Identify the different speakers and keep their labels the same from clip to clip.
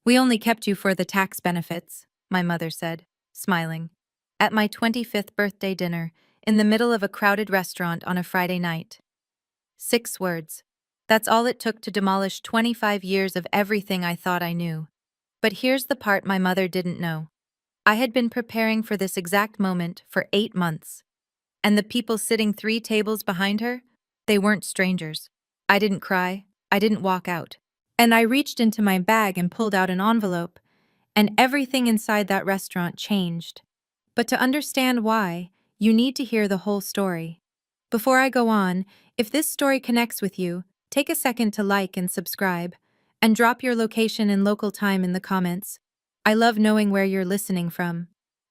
Speaker 1: We only kept you for the tax benefits, my mother said, smiling. At my 25th birthday dinner, in the middle of a crowded restaurant on a Friday night. 6 words. That's all it took to demolish 25 years of everything I thought I knew. But here's the part my mother didn't know. I had been preparing for this exact moment for 8 months. And the people sitting 3 tables behind her? They weren't strangers. I didn't cry. I didn't walk out. And I reached into my bag and pulled out an envelope, and everything inside that restaurant changed. But to understand why, you need to hear the whole story. Before I go on, if this story connects with you, take a second to like and subscribe, and drop your location and local time in the comments. I love knowing where you're listening from.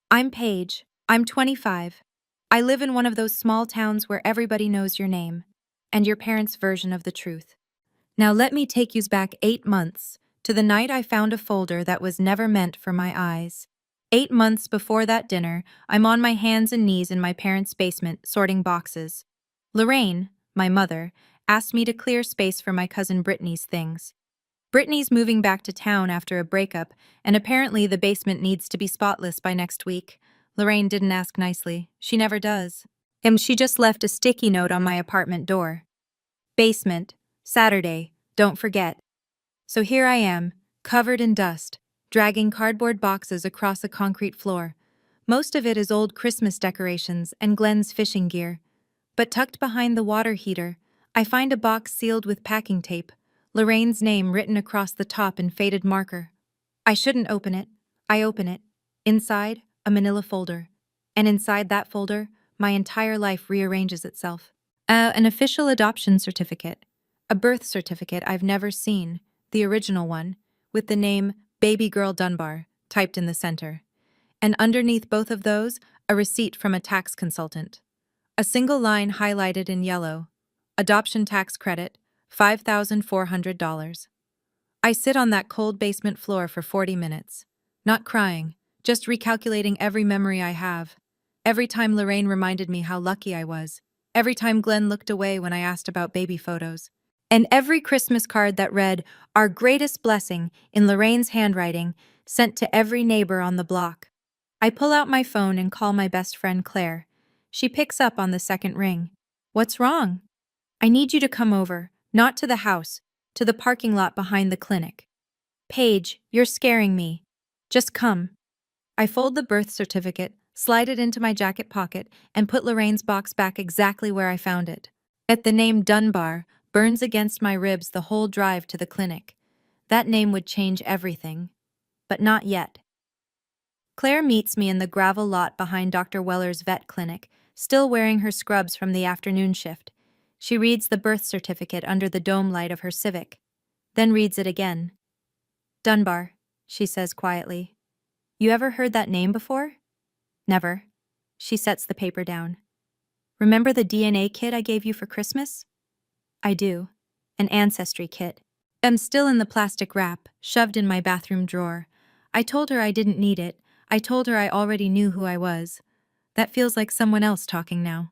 Speaker 1: I'm Paige. I'm 25. I live in one of those small towns where everybody knows your name and your parents' version of the truth. Now let me take you back 8 months, to the night I found a folder that was never meant for my eyes. 8 months before that dinner, I'm on my hands and knees in my parents' basement sorting boxes. Lorraine, my mother, asked me to clear space for my cousin Brittany's things. Brittany's moving back to town after a breakup, and apparently the basement needs to be spotless by next week. Lorraine didn't ask nicely. She never does. She just left a sticky note on my apartment door. Basement, Saturday, don't forget. So here I am, covered in dust, dragging cardboard boxes across a concrete floor. Most of it is old Christmas decorations and Glenn's fishing gear. But tucked behind the water heater, I find a box sealed with packing tape, Lorraine's name written across the top in faded marker. I shouldn't open it. I open it. Inside, a manila folder. And inside that folder, my entire life rearranges itself. An official adoption certificate. A birth certificate I've never seen, the original one, with the name Baby Girl Dunbar typed in the center. And underneath both of those, a receipt from a tax consultant. A single line highlighted in yellow. Adoption tax credit, $5,400. I sit on that cold basement floor for 40 minutes. Not crying, just recalculating every memory I have. Every time Lorraine reminded me how lucky I was. Every time Glenn looked away when I asked about baby photos. And every Christmas card that read, "Our greatest blessing," in Lorraine's handwriting, sent to every neighbor on the block. I pull out my phone and call my best friend Claire. She picks up on the second ring. "What's wrong?" "I need you to come over, not to the house, to the parking lot behind the clinic." "Paige, you're scaring me. Just come." I fold the birth certificate, slide it into my jacket pocket, and put Lorraine's box back exactly where I found it. At the name Dunbar burns against my ribs the whole drive to the clinic. That name would change everything. But not yet. Claire meets me in the gravel lot behind Dr. Weller's vet clinic, still wearing her scrubs from the afternoon shift. She reads the birth certificate under the dome light of her Civic, then reads it again. "Dunbar," she says quietly. "You ever heard that name before?" "Never." She sets the paper down. "Remember the DNA kit I gave you for Christmas?" "I do. An ancestry kit. I'm still in the plastic wrap, shoved in my bathroom drawer. I told her I didn't need it. I told her I already knew who I was. That feels like someone else talking now.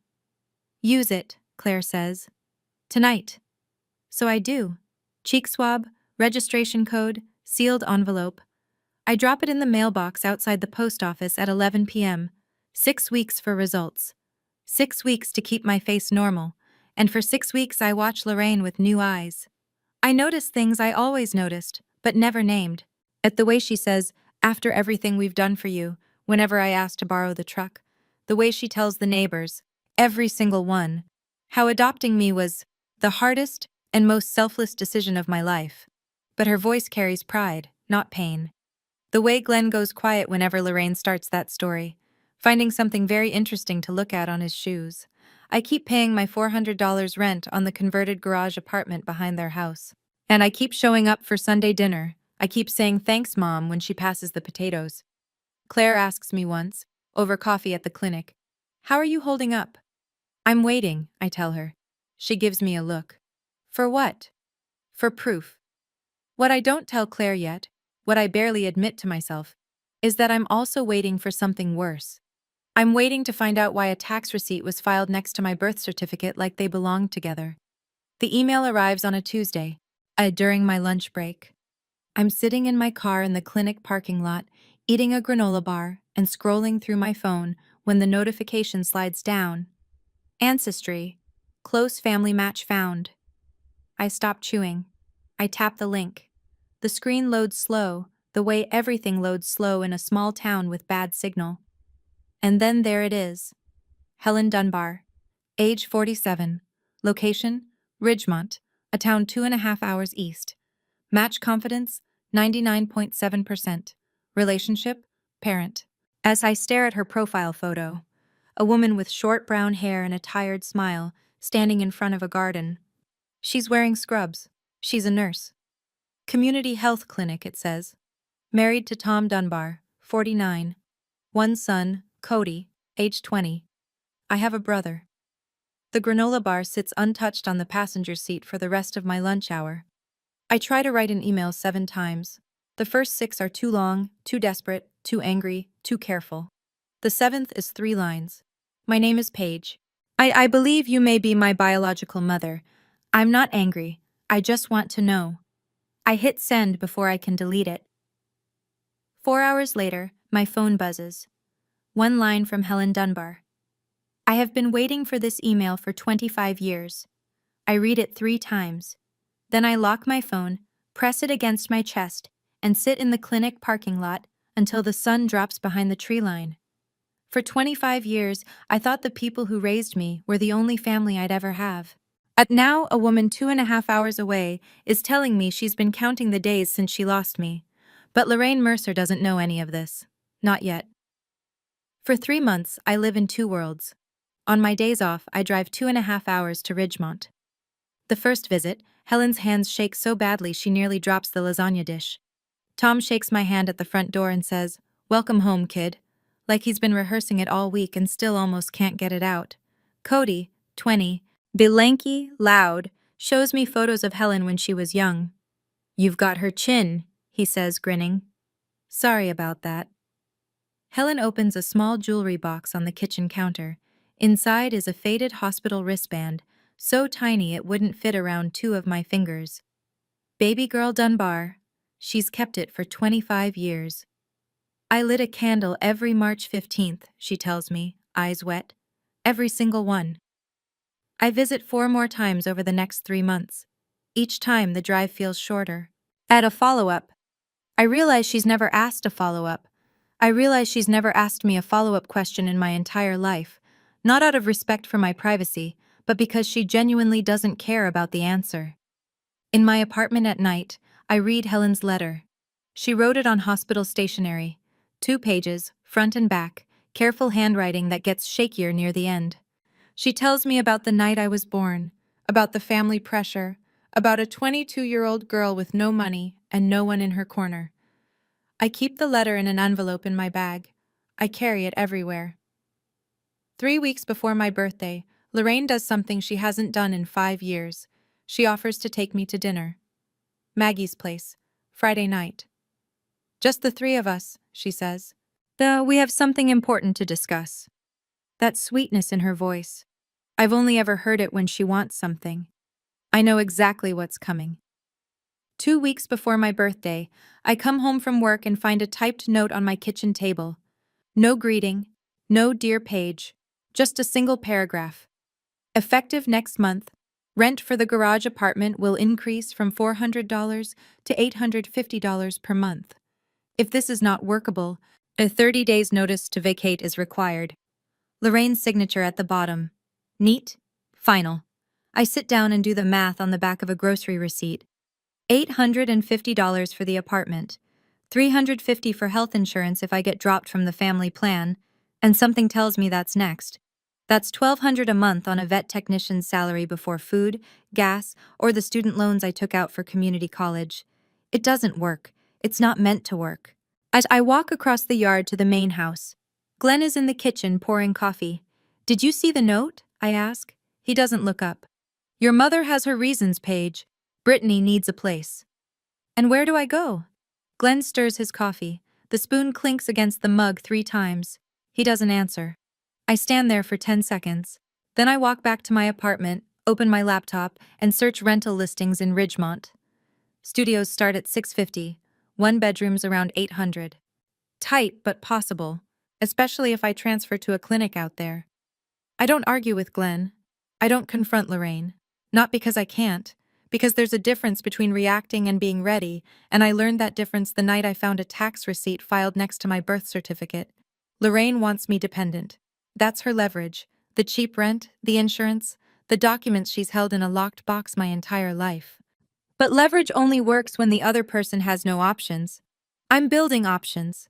Speaker 1: "Use it," Claire says. "Tonight." So I do. Cheek swab, registration code, sealed envelope. I drop it in the mailbox outside the post office at 11 p.m. 6 weeks for results. 6 weeks to keep my face normal. And for 6 weeks I watch Lorraine with new eyes. I notice things I always noticed, but never named. At the way she says, "After everything we've done for you," whenever I ask to borrow the truck. The way she tells the neighbors, every single one, how adopting me was the hardest and most selfless decision of my life. But her voice carries pride, not pain. The way Glenn goes quiet whenever Lorraine starts that story, finding something very interesting to look at on his shoes. I keep paying my $400 rent on the converted garage apartment behind their house. And I keep showing up for Sunday dinner. I keep saying thanks, Mom, when she passes the potatoes. Claire asks me once, over coffee at the clinic, "How are you holding up?" "I'm waiting," I tell her. She gives me a look. For what? For proof. What I don't tell Claire yet, what I barely admit to myself, is that I'm also waiting for something worse. I'm waiting to find out why a tax receipt was filed next to my birth certificate like they belonged together. The email arrives on a Tuesday, during my lunch break. I'm sitting in my car in the clinic parking lot, eating a granola bar and scrolling through my phone when the notification slides down. Ancestry. Close family match found. I stop chewing. I tap the link. The screen loads slow, the way everything loads slow in a small town with bad signal. And then there it is. Helen Dunbar. Age 47. Location, Ridgemont, a town 2.5 hours east. Match confidence, 99.7%. Relationship, parent. As I stare at her profile photo, a woman with short brown hair and a tired smile, standing in front of a garden. She's wearing scrubs. She's a nurse. Community health clinic, it says. Married to Tom Dunbar, 49. One son, Cody, age 20. I have a brother. The granola bar sits untouched on the passenger seat for the rest of my lunch hour. I try to write an email 7 times. The first 6 are too long, too desperate, too angry, too careful. The 7th is 3 lines. My name is Paige. I believe you may be my biological mother. I'm not angry. I just want to know. I hit send before I can delete it. 4 hours later, my phone buzzes. 1 line from Helen Dunbar. I have been waiting for this email for 25 years. I read it 3 times. Then I lock my phone, press it against my chest, and sit in the clinic parking lot until the sun drops behind the tree line. For 25 years, I thought the people who raised me were the only family I'd ever have. Now, a woman 2.5 hours away is telling me she's been counting the days since she lost me. But Lorraine Mercer doesn't know any of this. Not yet. For 3 months, I live in 2 worlds. On my days off, I drive 2.5 hours to Ridgemont. The first visit, Helen's hands shake so badly she nearly drops the lasagna dish. Tom shakes my hand at the front door and says, "Welcome home, kid," like he's been rehearsing it all week and still almost can't get it out. Cody, 20, lanky, loud, shows me photos of Helen when she was young. "You've got her chin," he says, grinning. Sorry about that. Helen opens a small jewelry box on the kitchen counter. Inside is a faded hospital wristband, so tiny it wouldn't fit around 2 of my fingers. Baby girl Dunbar. She's kept it for 25 years. I lit a candle every March 15th, she tells me, eyes wet. Every single one. I visit 4 more times over the next 3 months. Each time the drive feels shorter. Add a follow-up. I realize she's never asked a follow-up. I realize she's never asked me a follow-up question in my entire life, not out of respect for my privacy, but because she genuinely doesn't care about the answer. In my apartment at night, I read Helen's letter. She wrote it on hospital stationery. 2 pages, front and back, careful handwriting that gets shakier near the end. She tells me about the night I was born, about the family pressure, about a 22-year-old girl with no money and no one in her corner. I keep the letter in an envelope in my bag. I carry it everywhere. 3 weeks before my birthday, Lorraine does something she hasn't done in 5 years. She offers to take me to dinner. Maggie's place, Friday night. Just the 3 of us, she says. Though we have something important to discuss. That sweetness in her voice. I've only ever heard it when she wants something. I know exactly what's coming. 2 weeks before my birthday, I come home from work and find a typed note on my kitchen table. No greeting, no dear Paige, just a single paragraph. Effective next month, rent for the garage apartment will increase from $400 to $850 per month. If this is not workable, a 30 days notice to vacate is required. Lorraine's signature at the bottom. Neat, final. I sit down and do the math on the back of a grocery receipt. $850 for the apartment, $350 for health insurance if I get dropped from the family plan, and something tells me that's next. That's $1,200 a month on a vet technician's salary before food, gas, or the student loans I took out for community college. It doesn't work. It's not meant to work. As I walk across the yard to the main house, Glenn is in the kitchen pouring coffee. "Did you see the note?" I ask. He doesn't look up. "Your mother has her reasons, Paige. Brittany needs a place." "And where do I go?" Glenn stirs his coffee. The spoon clinks against the mug 3 times. He doesn't answer. I stand there for 10 seconds. Then I walk back to my apartment, open my laptop, and search rental listings in Ridgemont. Studios start at $650. One bedroom's around 800. Tight, but possible, especially if I transfer to a clinic out there. I don't argue with Glenn. I don't confront Lorraine. Not because I can't, because there's a difference between reacting and being ready, and I learned that difference the night I found a tax receipt filed next to my birth certificate. Lorraine wants me dependent. That's her leverage. The cheap rent, the insurance, the documents she's held in a locked box my entire life. But leverage only works when the other person has no options. I'm building options.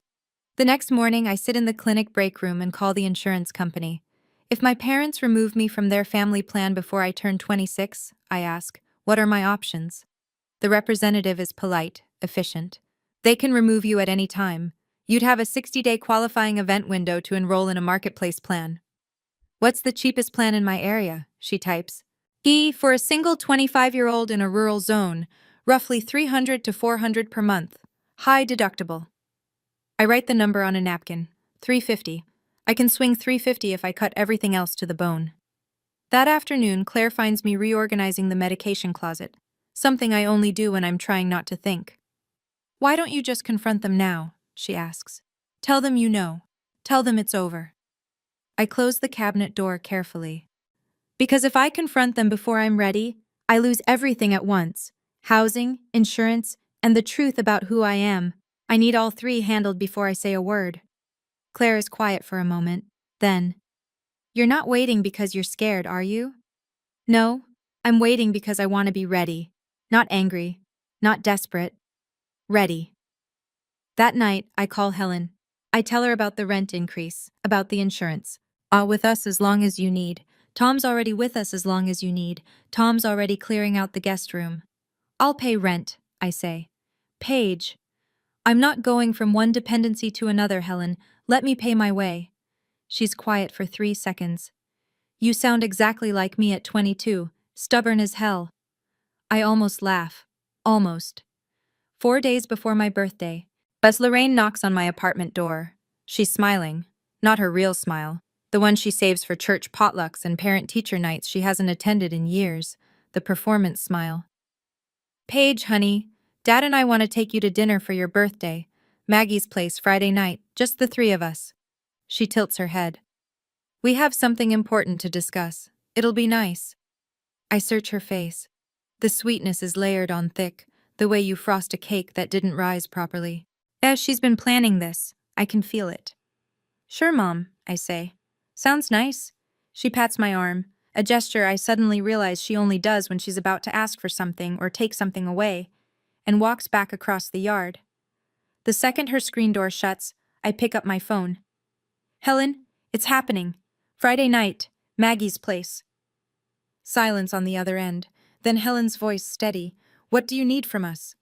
Speaker 1: The next morning, I sit in the clinic break room and call the insurance company. If my parents remove me from their family plan before I turn 26, I ask, what are my options? The representative is polite, efficient. They can remove you at any time. You'd have a 60-day qualifying event window to enroll in a marketplace plan. What's the cheapest plan in my area? She types. For a single 25-year-old in a rural zone, roughly 300 to 400 per month. High deductible. I write the number on a napkin. 350. I can swing 350 if I cut everything else to the bone. That afternoon, Claire finds me reorganizing the medication closet, something I only do when I'm trying not to think. Why don't you just confront them now? She asks. Tell them you know. Tell them it's over. I close the cabinet door carefully. Because if I confront them before I'm ready, I lose everything at once. Housing, insurance, and the truth about who I am. I need all three handled before I say a word. Claire is quiet for a moment. Then, you're not waiting because you're scared, are you? No, I'm waiting because I want to be ready. Not angry. Not desperate. Ready. That night, I call Helen. I tell her about the rent increase, about the insurance. With us as long as you need. Tom's already with us as long as you need. Tom's already clearing out the guest room. I'll pay rent, I say. Paige. I'm not going from one dependency to another, Helen. Let me pay my way. She's quiet for 3 seconds. You sound exactly like me at 22, stubborn as hell. I almost laugh. Almost. 4 days before my birthday, Bess Lorraine knocks on my apartment door. She's smiling. Not her real smile. The one she saves for church potlucks and parent-teacher nights she hasn't attended in years. The performance smile. Paige, honey, Dad and I want to take you to dinner for your birthday. Maggie's place Friday night, just the three of us. She tilts her head. We have something important to discuss. It'll be nice. I search her face. The sweetness is layered on thick, the way you frost a cake that didn't rise properly. As she's been planning this, I can feel it. Sure, Mom, I say. Sounds nice. She pats my arm, a gesture I suddenly realize she only does when she's about to ask for something or take something away, and walks back across the yard. The second her screen door shuts, I pick up my phone. Helen, it's happening. Friday night, Maggie's place. Silence on the other end, then Helen's voice steady. What do you need from us?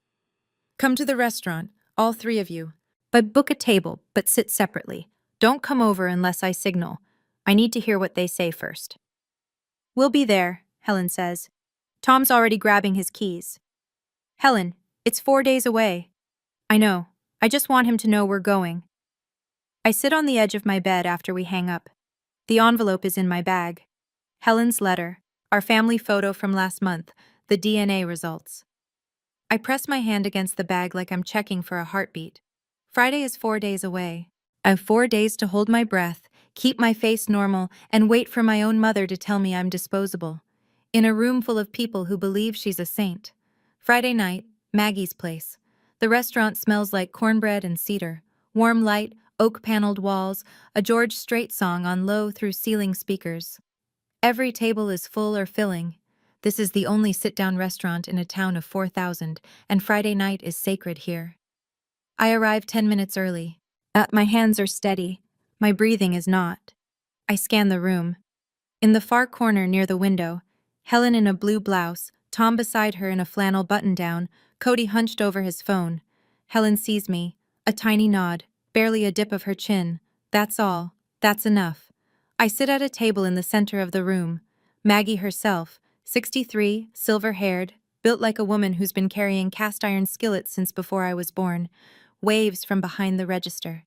Speaker 1: Come to the restaurant, all three of you. But book a table, but sit separately. Don't come over unless I signal. I need to hear what they say first. We'll be there, Helen says. Tom's already grabbing his keys. Helen, it's 4 days away. I know. I just want him to know we're going. I sit on the edge of my bed after we hang up. The envelope is in my bag. Helen's letter, our family photo from last month, the DNA results. I press my hand against the bag like I'm checking for a heartbeat. Friday is 4 days away. I have 4 days to hold my breath, keep my face normal, and wait for my own mother to tell me I'm disposable. In a room full of people who believe she's a saint. Friday night, Maggie's place. The restaurant smells like cornbread and cedar. Warm light, oak-paneled walls, a George Strait song on low through ceiling speakers. Every table is full or filling. This is the only sit-down restaurant in a town of 4,000, and Friday night is sacred here. I arrive 10 minutes early. My hands are steady. My breathing is not. I scan the room. In the far corner near the window, Helen in a blue blouse, Tom beside her in a flannel button-down, Cody hunched over his phone. Helen sees me. A tiny nod, barely a dip of her chin. That's all. That's enough. I sit at a table in the center of the room. Maggie herself, 63, silver-haired, built like a woman who's been carrying cast-iron skillets since before I was born, waves from behind the register.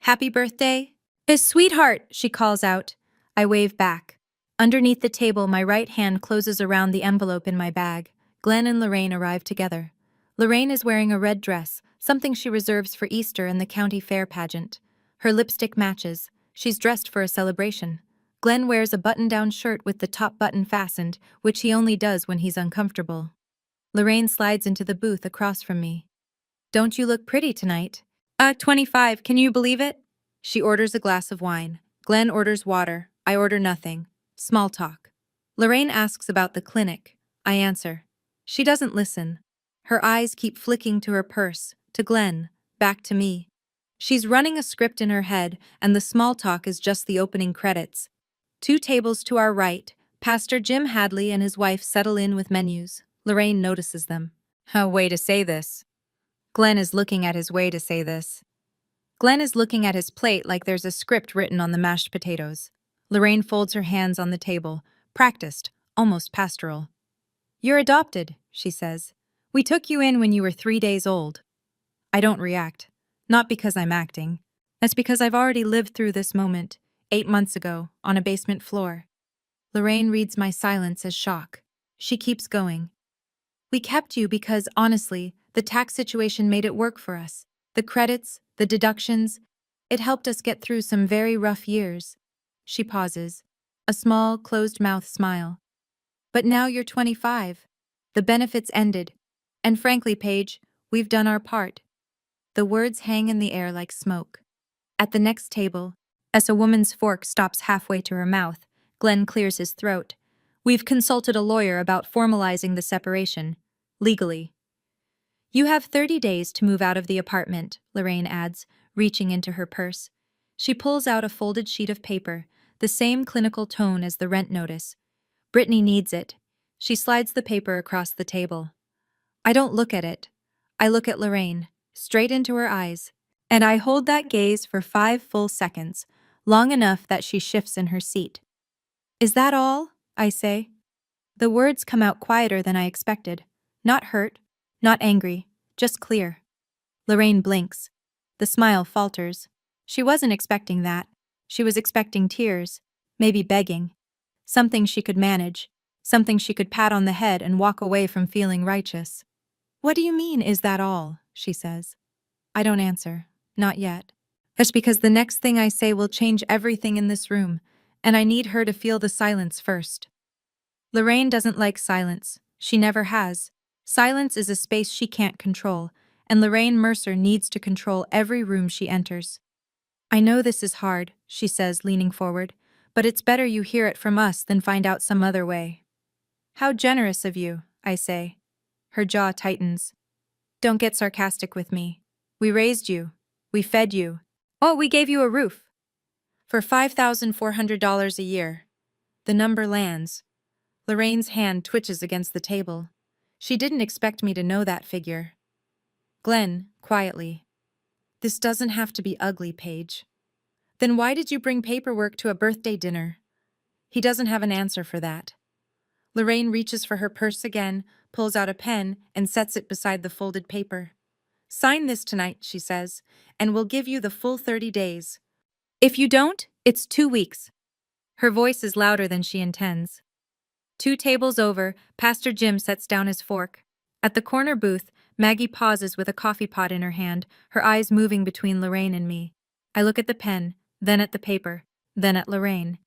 Speaker 1: Happy birthday? Sweetheart, she calls out. I wave back. Underneath the table, my right hand closes around the envelope in my bag. Glenn and Lorraine arrive together. Lorraine is wearing a red dress, something she reserves for Easter and the county fair pageant. Her lipstick matches. She's dressed for a celebration. Glenn wears a button-down shirt with the top button fastened, which he only does when he's uncomfortable. Lorraine slides into the booth across from me. "Don't you look pretty tonight?" 25, can you believe it?" She orders a glass of wine. Glenn orders water. I order nothing. Small talk. Lorraine asks about the clinic. I answer. She doesn't listen. Her eyes keep flicking to her purse, to Glenn, back to me. She's running a script in her head, and the small talk is just the opening credits. 2 tables to our right, Pastor Jim Hadley and his wife settle in with menus. Lorraine notices them. "A way to say this." Glenn is looking at his way to say this. Glenn is looking at his plate like there's a script written on the mashed potatoes. Lorraine folds her hands on the table, practiced, almost pastoral. "You're adopted," she says. "We took you in when you were 3 days old." I don't react. Not because I'm acting. That's because I've already lived through this moment, 8 months ago, on a basement floor. Lorraine reads my silence as shock. She keeps going. "We kept you because, honestly, the tax situation made it work for us. The credits, the deductions, it helped us get through some very rough years." She pauses. A small, closed-mouth smile. "But now you're 25. The benefits ended. And frankly, Paige, we've done our part." The words hang in the air like smoke. At the next table, as a woman's fork stops halfway to her mouth, Glenn clears his throat. "We've consulted a lawyer about formalizing the separation. Legally." "You have 30 days to move out of the apartment," Lorraine adds, reaching into her purse. She pulls out a folded sheet of paper, the same clinical tone as the rent notice. "Brittany needs it." She slides the paper across the table. I don't look at it. I look at Lorraine, straight into her eyes, and I hold that gaze for 5 full seconds, long enough that she shifts in her seat. "Is that all?" I say. The words come out quieter than I expected. Not hurt, not angry, just clear. Lorraine blinks. The smile falters. She wasn't expecting that. She was expecting tears, maybe begging. Something she could manage, something she could pat on the head and walk away from feeling righteous. "What do you mean, is that all?" she says. I don't answer. Not yet. That's because the next thing I say will change everything in this room, and I need her to feel the silence first. Lorraine doesn't like silence. She never has. Silence is a space she can't control, and Lorraine Mercer needs to control every room she enters. "I know this is hard," she says, leaning forward, "but it's better you hear it from us than find out some other way." "How generous of you," I say. Her jaw tightens. "Don't get sarcastic with me. We raised you. We fed you. Oh, we gave you a roof. For $5,400 a year." The number lands. Lorraine's hand twitches against the table. She didn't expect me to know that figure. Glenn, quietly. "This doesn't have to be ugly, Paige." "Then why did you bring paperwork to a birthday dinner?" He doesn't have an answer for that. Lorraine reaches for her purse again, pulls out a pen, and sets it beside the folded paper. "Sign this tonight," she says, "and we'll give you the full 30 days. If you don't, it's 2 weeks." Her voice is louder than she intends. 2 tables over, Pastor Jim sets down his fork. At the corner booth, Maggie pauses with a coffee pot in her hand, her eyes moving between Lorraine and me. I look at the pen, then at the paper, then at Lorraine.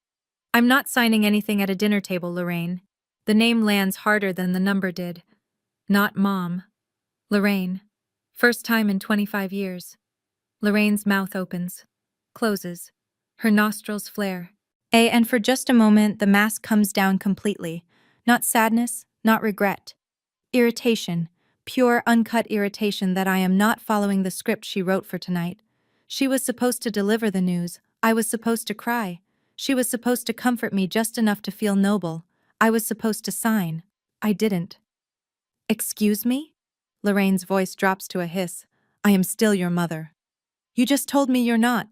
Speaker 1: "I'm not signing anything at a dinner table, Lorraine." The name lands harder than the number did. Not Mom. Lorraine. First time in 25 years. Lorraine's mouth opens. Closes. Her nostrils flare. And for just a moment, the mask comes down completely. Not sadness, not regret. Irritation. Pure, uncut irritation that I am not following the script she wrote for tonight. She was supposed to deliver the news. I was supposed to cry. She was supposed to comfort me just enough to feel noble. I was supposed to sign. I didn't. "Excuse me?" Lorraine's voice drops to a hiss. "I am still your mother." "You just told me you're not."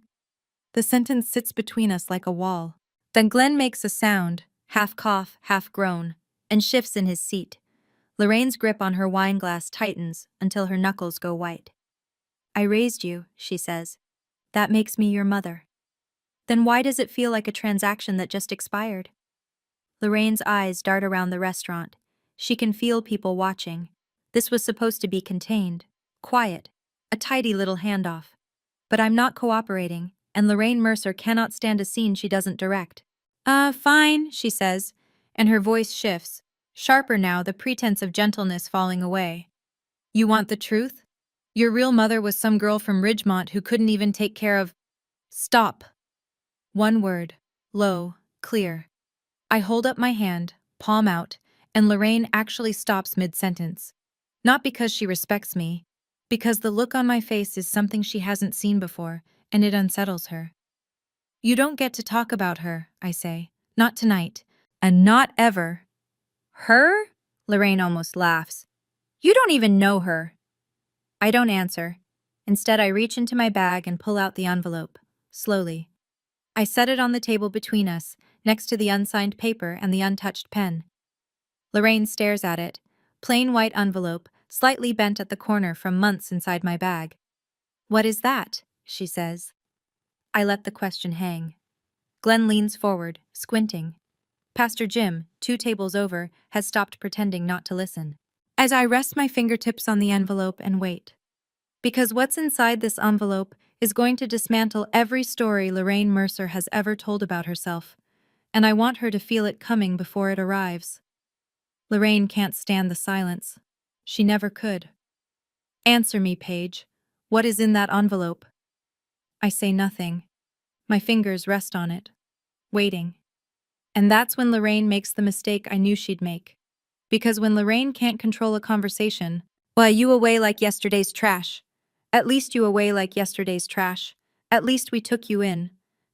Speaker 1: The sentence sits between us like a wall. Then Glenn makes a sound, half cough, half groan, and shifts in his seat. Lorraine's grip on her wine glass tightens until her knuckles go white. "I raised you," she says. "That makes me your mother." "Then why does it feel like a transaction that just expired?" Lorraine's eyes dart around the restaurant. She can feel people watching. This was supposed to be contained, quiet. A tidy little handoff. But I'm not cooperating, and Lorraine Mercer cannot stand a scene she doesn't direct. Fine, she says, and her voice shifts, sharper now, the pretense of gentleness falling away. You want the truth? Your real mother was some girl from Ridgemont who couldn't even take care of… Stop. One word. Low, clear. I hold up my hand, palm out, and Lorraine actually stops mid-sentence. Not because she respects me, because the look on my face is something she hasn't seen before, and it unsettles her. You don't get to talk about her, I say. Not tonight. And not ever. Her? Lorraine almost laughs. You don't even know her. I don't answer. Instead, I reach into my bag and pull out the envelope, slowly. I set it on the table between us, next to the unsigned paper and the untouched pen. Lorraine stares at it, plain white envelope, slightly bent at the corner from months inside my bag. What is that? She says. I let the question hang. Glenn leans forward, squinting. Pastor Jim, 2 tables over, has stopped pretending not to listen. As I rest my fingertips on the envelope and wait. Because what's inside this envelope is going to dismantle every story Lorraine Mercer has ever told about herself, and I want her to feel it coming before it arrives. Lorraine can't stand the silence. She never could. Answer me, Paige. What is in that envelope? I say nothing. My fingers rest on it, waiting. And that's when Lorraine makes the mistake I knew she'd make. Because when Lorraine can't control a conversation, why, you away like yesterday's trash. At least you away like yesterday's trash. At least we took you in.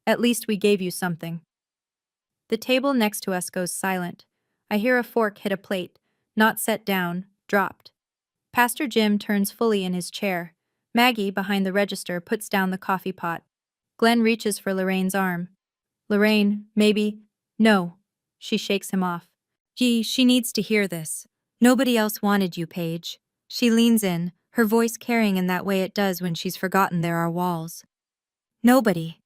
Speaker 1: At least we gave you something. The table next to us goes silent. I hear a fork hit a plate, not set down, dropped. Pastor Jim turns fully in his chair. Maggie, behind the register, puts down the coffee pot. Glenn reaches for Lorraine's arm. Lorraine, maybe… No. She shakes him off. Gee, she needs to hear this. Nobody else wanted you, Paige. She leans in, her voice carrying in that way it does when she's forgotten there are walls. Nobody.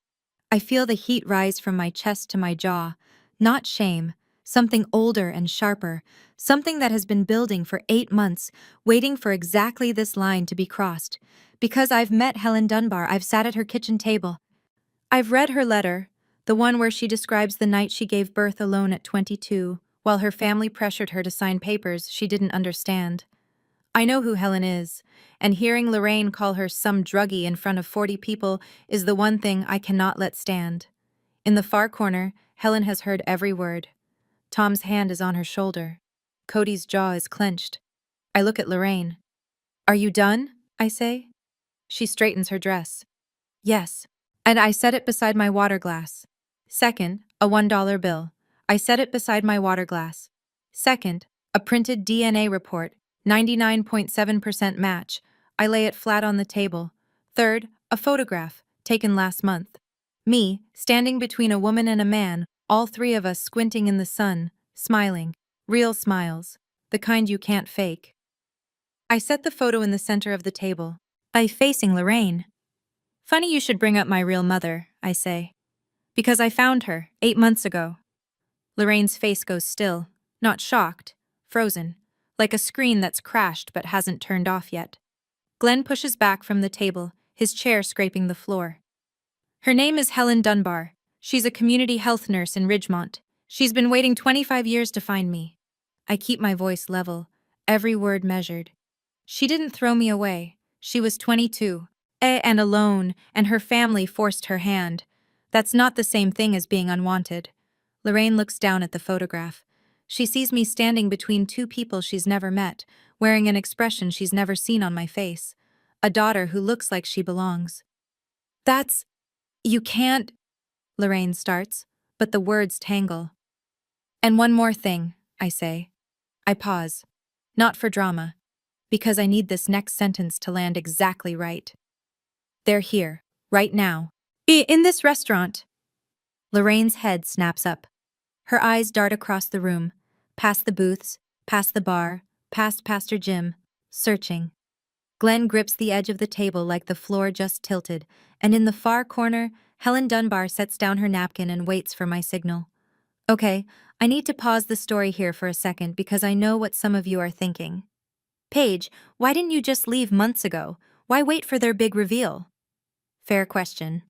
Speaker 1: I feel the heat rise from my chest to my jaw. Not shame. Something older and sharper. Something that has been building for 8 months, waiting for exactly this line to be crossed. Because I've met Helen Dunbar, I've sat at her kitchen table. I've read her letter, the one where she describes the night she gave birth alone at 22, while her family pressured her to sign papers she didn't understand. I know who Helen is, and hearing Lorraine call her some druggie in front of 40 people is the one thing I cannot let stand. In the far corner, Helen has heard every word. Tom's hand is on her shoulder. Cody's jaw is clenched. I look at Lorraine. Are you done? I say. She straightens her dress. Yes. And I set it beside my water glass. Second, a $1 bill. I set it beside my water glass. Second, a printed DNA report, 99.7% match. I lay it flat on the table. Third, a photograph, taken last month. Me, standing between a woman and a man, all 3 of us squinting in the sun, smiling. Real smiles. The kind you can't fake. I set the photo in the center of the table. I facing Lorraine. Funny you should bring up my real mother, I say. Because I found her, 8 months ago. Lorraine's face goes still, not shocked, frozen, like a screen that's crashed but hasn't turned off yet. Glenn pushes back from the table, his chair scraping the floor. Her name is Helen Dunbar. She's a community health nurse in Ridgemont. She's been waiting 25 years to find me. I keep my voice level, every word measured. She didn't throw me away. She was 22, and alone, and her family forced her hand. That's not the same thing as being unwanted. Lorraine looks down at the photograph. She sees me standing between 2 people she's never met, wearing an expression she's never seen on my face. A daughter who looks like she belongs. That's… You can't… Lorraine starts, but the words tangle. And one more thing, I say. I pause. Not for drama. Because I need this next sentence to land exactly right. They're here, right now. In this restaurant. Lorraine's head snaps up. Her eyes dart across the room, past the booths, past the bar, past Pastor Jim, searching. Glenn grips the edge of the table like the floor just tilted, and in the far corner, Helen Dunbar sets down her napkin and waits for my signal. Okay, I need to pause the story here for a second because I know what some of you are thinking. Paige, why didn't you just leave months ago? Why wait for their big reveal? Fair question.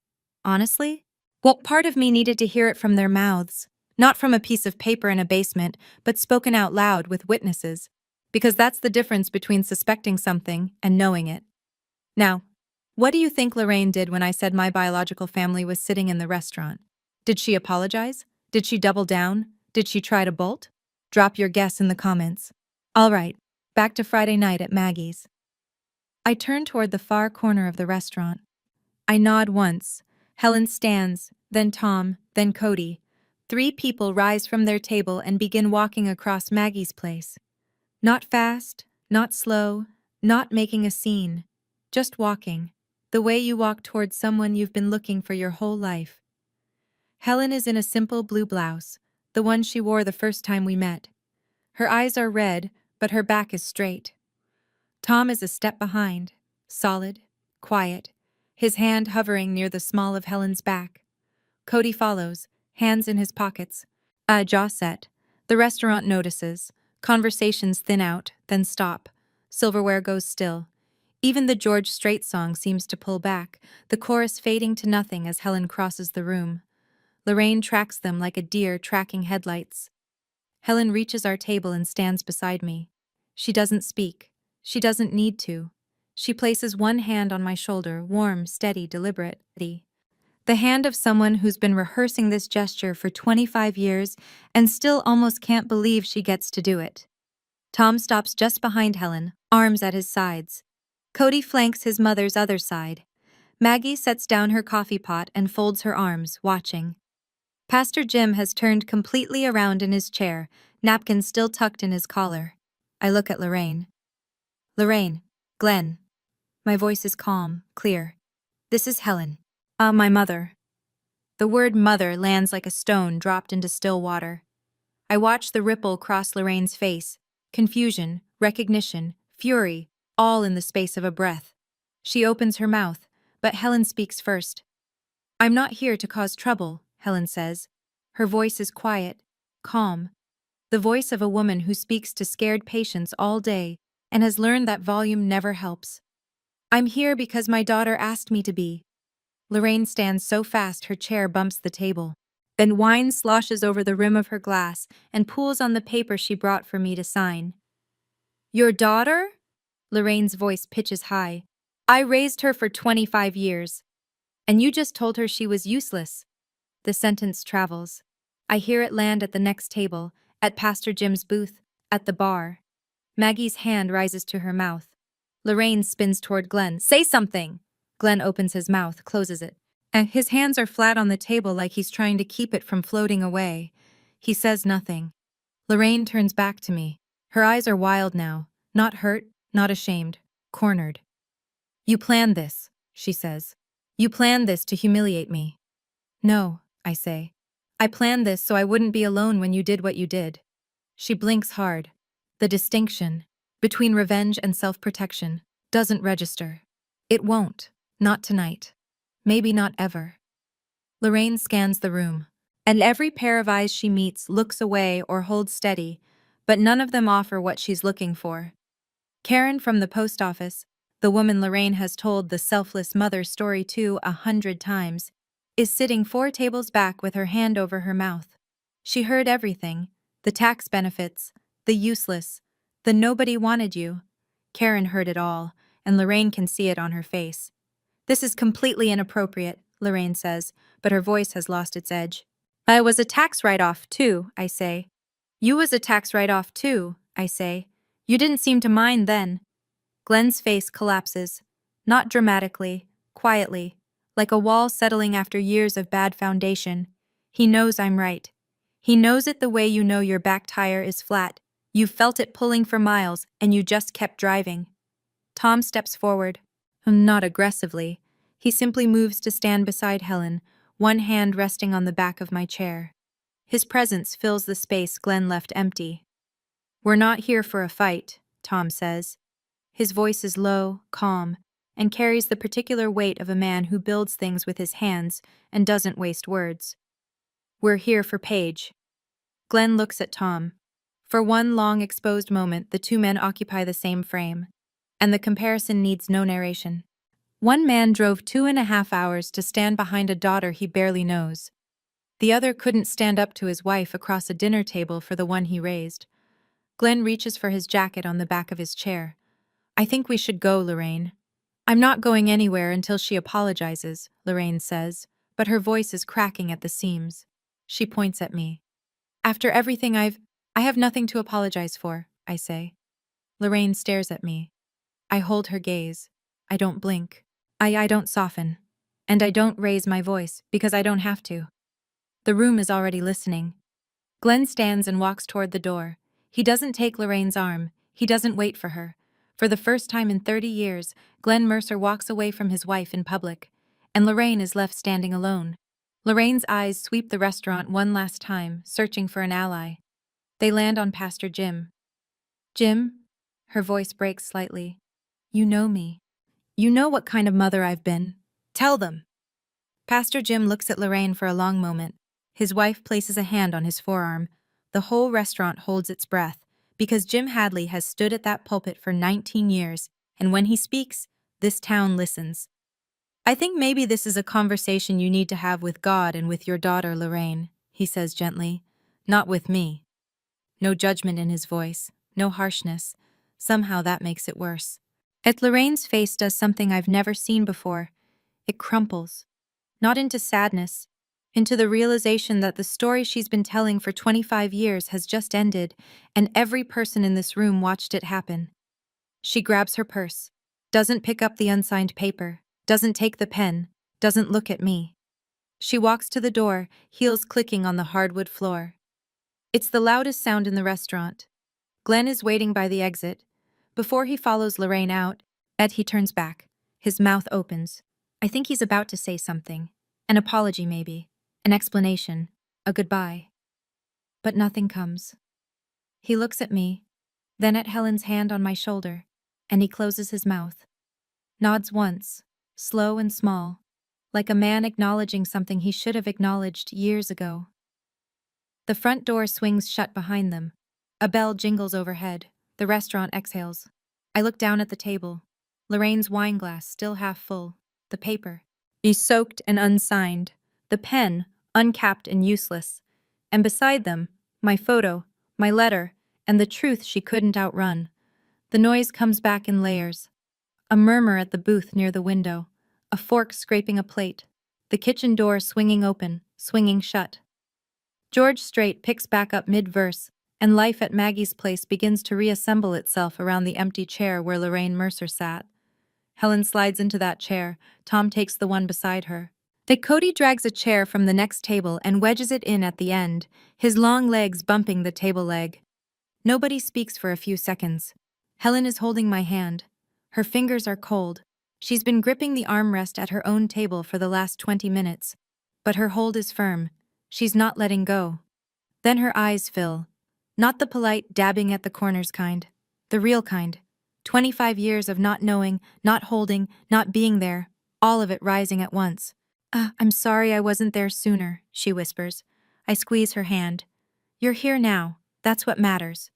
Speaker 1: Honestly? Well, part of me needed to hear it from their mouths. Not from a piece of paper in a basement, but spoken out loud with witnesses. Because that's the difference between suspecting something and knowing it. Now, what do you think Lorraine did when I said my biological family was sitting in the restaurant? Did she apologize? Did she double down? Did she try to bolt? Drop your guess in the comments. All right, back to Friday night at Maggie's. I turn toward the far corner of the restaurant. I nod once. Helen stands, then Tom, then Cody. 3 people rise from their table and begin walking across Maggie's place. Not fast, not slow, not making a scene. Just walking. The way you walk towards someone you've been looking for your whole life. Helen is in a simple blue blouse, the one she wore the first time we met. Her eyes are red, but her back is straight. Tom is a step behind, solid, quiet, his hand hovering near the small of Helen's back. Cody follows, hands in his pockets, jaw set. The restaurant notices. Conversations thin out, then stop. Silverware goes still. Even the George Strait song seems to pull back, the chorus fading to nothing as Helen crosses the room. Lorraine tracks them like a deer tracking headlights. Helen reaches our table and stands beside me. She doesn't speak. She doesn't need to. She places one hand on my shoulder, warm, steady, deliberate. The hand of someone who's been rehearsing this gesture for 25 years and still almost can't believe she gets to do it. Tom stops just behind Helen, arms at his sides. Cody flanks his mother's other side. Maggie sets down her coffee pot and folds her arms, watching. Pastor Jim has turned completely around in his chair, napkin still tucked in his collar. I look at Lorraine. Lorraine, Glenn. My voice is calm, clear. This is Helen. My mother. The word mother lands like a stone dropped into still water. I watch the ripple cross Lorraine's face. Confusion, recognition, fury, all in the space of a breath. She opens her mouth, but Helen speaks first. I'm not here to cause trouble, Helen says. Her voice is quiet, calm. The voice of a woman who speaks to scared patients all day and has learned that volume never helps. I'm here because my daughter asked me to be. Lorraine stands so fast her chair bumps the table. Then wine sloshes over the rim of her glass and pools on the paper she brought for me to sign. Your daughter? Lorraine's voice pitches high. I raised her for 25 years. And you just told her she was useless. The sentence travels. I hear it land at the next table, at Pastor Jim's booth, at the bar. Maggie's hand rises to her mouth. Lorraine spins toward Glenn. Say something! Glenn opens his mouth, closes it. And his hands are flat on the table like he's trying to keep it from floating away. He says nothing. Lorraine turns back to me. Her eyes are wild now, not hurt, not ashamed, cornered. You planned this, she says. You planned this to humiliate me. No, I say. I planned this so I wouldn't be alone when you did what you did. She blinks hard. The distinction between revenge and self-protection doesn't register. It won't. Not tonight. Maybe not ever. Lorraine scans the room, and every pair of eyes she meets looks away or holds steady, but none of them offer what she's looking for. Karen from the post office, the woman Lorraine has told the selfless mother story to 100 times, is sitting 4 tables back with her hand over her mouth. She heard everything, the tax benefits, the useless, the nobody wanted you. Karen heard it all, and Lorraine can see it on her face. This is completely inappropriate, Lorraine says, but her voice has lost its edge. I was a tax write-off too, I say. You was a tax write-off too, I say. You didn't seem to mind then. Glenn's face collapses, not dramatically, quietly, like a wall settling after years of bad foundation. He knows I'm right. He knows it the way you know your back tire is flat. You felt it pulling for miles, and you just kept driving. Tom steps forward. Not aggressively. He simply moves to stand beside Helen, one hand resting on the back of my chair. His presence fills the space Glenn left empty. We're not here for a fight, Tom says. His voice is low, calm, and carries the particular weight of a man who builds things with his hands and doesn't waste words. We're here for Paige. Glenn looks at Tom. For one long exposed moment, the 2 men occupy the same frame, and the comparison needs no narration. One man drove 2.5 hours to stand behind a daughter he barely knows. The other couldn't stand up to his wife across a dinner table for the one he raised. Glenn reaches for his jacket on the back of his chair. I think we should go, Lorraine. I'm not going anywhere until she apologizes, Lorraine says, but her voice is cracking at the seams. She points at me. After everything I have nothing to apologize for, I say. Lorraine stares at me. I hold her gaze. I don't blink. I don't soften. And I don't raise my voice because I don't have to. The room is already listening. Glenn stands and walks toward the door. He doesn't take Lorraine's arm. He doesn't wait for her. For the first time in 30 years, Glenn Mercer walks away from his wife in public, and Lorraine is left standing alone. Lorraine's eyes sweep the restaurant one last time, searching for an ally. They land on Pastor Jim. Jim? Her voice breaks slightly. You know me. You know what kind of mother I've been. Tell them. Pastor Jim looks at Lorraine for a long moment. His wife places a hand on his forearm. The whole restaurant holds its breath, because Jim Hadley has stood at that pulpit for 19 years, and when he speaks, this town listens. I think maybe this is a conversation you need to have with God and with your daughter, Lorraine, he says gently. Not with me. No judgment in his voice, no harshness. Somehow that makes it worse. Lorraine's face does something I've never seen before. It crumples. Not into sadness, into the realization that the story she's been telling for 25 years has just ended, and every person in this room watched it happen. She grabs her purse, doesn't pick up the unsigned paper, doesn't take the pen, doesn't look at me. She walks to the door, heels clicking on the hardwood floor. It's the loudest sound in the restaurant. Glenn is waiting by the exit. Before he follows Lorraine out, he turns back. His mouth opens. I think he's about to say something. An apology, maybe. An explanation. A goodbye. But nothing comes. He looks at me, then at Helen's hand on my shoulder, and he closes his mouth. Nods once, slow and small, like a man acknowledging something he should have acknowledged years ago. The front door swings shut behind them. A bell jingles overhead. The restaurant exhales. I look down at the table. Lorraine's wine glass still half full. The paper is soaked and unsigned. The pen, uncapped and useless. And beside them, my photo, my letter, and the truth she couldn't outrun. The noise comes back in layers. A murmur at the booth near the window. A fork scraping a plate. The kitchen door swinging open, swinging shut. George Strait picks back up mid-verse, and life at Maggie's place begins to reassemble itself around the empty chair where Lorraine Mercer sat. Helen slides into that chair. Tom takes the one beside her. Cody drags a chair from the next table and wedges it in at the end, his long legs bumping the table leg. Nobody speaks for a few seconds. Helen is holding my hand. Her fingers are cold. She's been gripping the armrest at her own table for the last 20 minutes. But her hold is firm. She's not letting go. Then her eyes fill. Not the polite dabbing at the corners kind. The real kind. 25 years of not knowing, not holding, not being there. All of it rising at once. I'm sorry I wasn't there sooner, she whispers. I squeeze her hand. You're here now. That's what matters.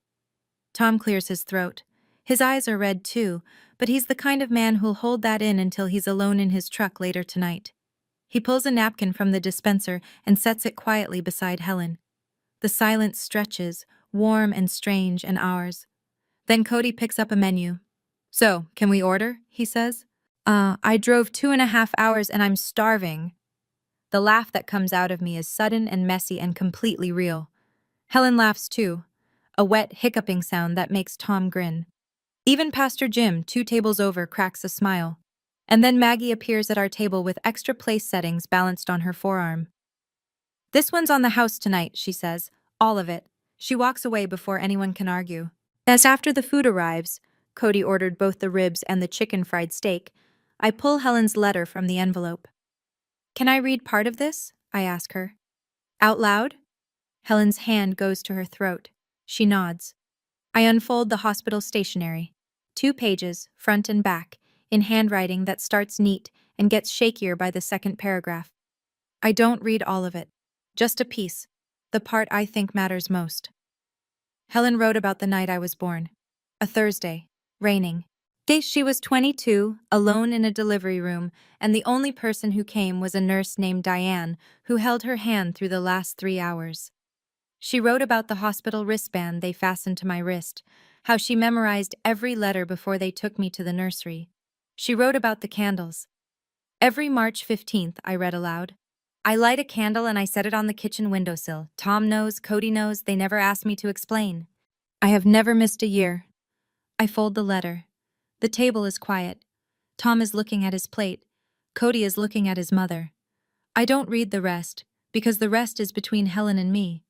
Speaker 1: Tom clears his throat. His eyes are red too, but he's the kind of man who'll hold that in until he's alone in his truck later tonight. He pulls a napkin from the dispenser and sets it quietly beside Helen. The silence stretches, warm and strange and ours. Then Cody picks up a menu. So, can we order? He says. I drove 2.5 hours and I'm starving. The laugh that comes out of me is sudden and messy and completely real. Helen laughs too, a wet, hiccuping sound that makes Tom grin. Even Pastor Jim, 2 tables over, cracks a smile. And then Maggie appears at our table with extra place settings balanced on her forearm. This one's on the house tonight, she says. All of it. She walks away before anyone can argue. As after the food arrives, Cody ordered both the ribs and the chicken fried steak, I pull Helen's letter from the envelope. Can I read part of this? I ask her. Out loud? Helen's hand goes to her throat. She nods. I unfold the hospital stationery. 2 pages, front and back, in handwriting that starts neat and gets shakier by the second paragraph. I don't read all of it. Just a piece. The part I think matters most. Helen wrote about the night I was born. A Thursday. Raining. She was 22, alone in a delivery room, and the only person who came was a nurse named Diane, who held her hand through the last 3 hours. She wrote about the hospital wristband they fastened to my wrist, how she memorized every letter before they took me to the nursery. She wrote about the candles. Every March 15th, I read aloud. I light a candle and I set it on the kitchen windowsill. Tom knows, Cody knows, they never asked me to explain. I have never missed a year. I fold the letter. The table is quiet. Tom is looking at his plate. Cody is looking at his mother. I don't read the rest, because the rest is between Helen and me.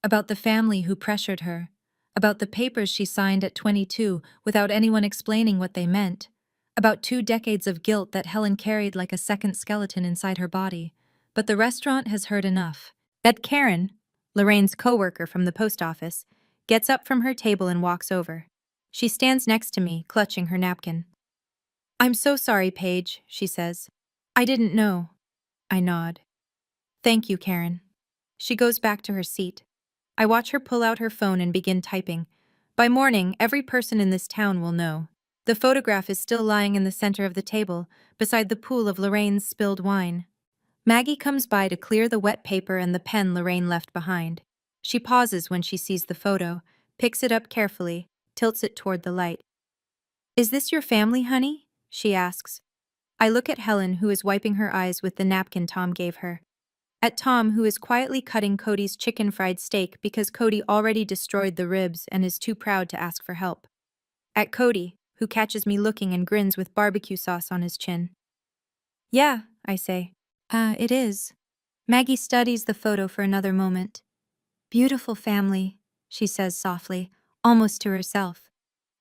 Speaker 1: About the family who pressured her. About the papers she signed at 22 without anyone explaining what they meant. About 2 decades of guilt that Helen carried like a second skeleton inside her body. But the restaurant has heard enough. That Karen, Lorraine's coworker from the post office, gets up from her table and walks over. She stands next to me, clutching her napkin. "I'm so sorry, Paige," she says. "I didn't know." I nod. "Thank you, Karen." She goes back to her seat. I watch her pull out her phone and begin typing. By morning, every person in this town will know. The photograph is still lying in the center of the table, beside the pool of Lorraine's spilled wine. Maggie comes by to clear the wet paper and the pen Lorraine left behind. She pauses when she sees the photo, picks it up carefully, tilts it toward the light. "Is this your family, honey?" she asks. I look at Helen, who is wiping her eyes with the napkin Tom gave her. At Tom, who is quietly cutting Cody's chicken fried steak because Cody already destroyed the ribs and is too proud to ask for help. At Cody, who catches me looking and grins with barbecue sauce on his chin. "Yeah," I say. It is." Maggie studies the photo for another moment. "Beautiful family," she says softly, almost to herself.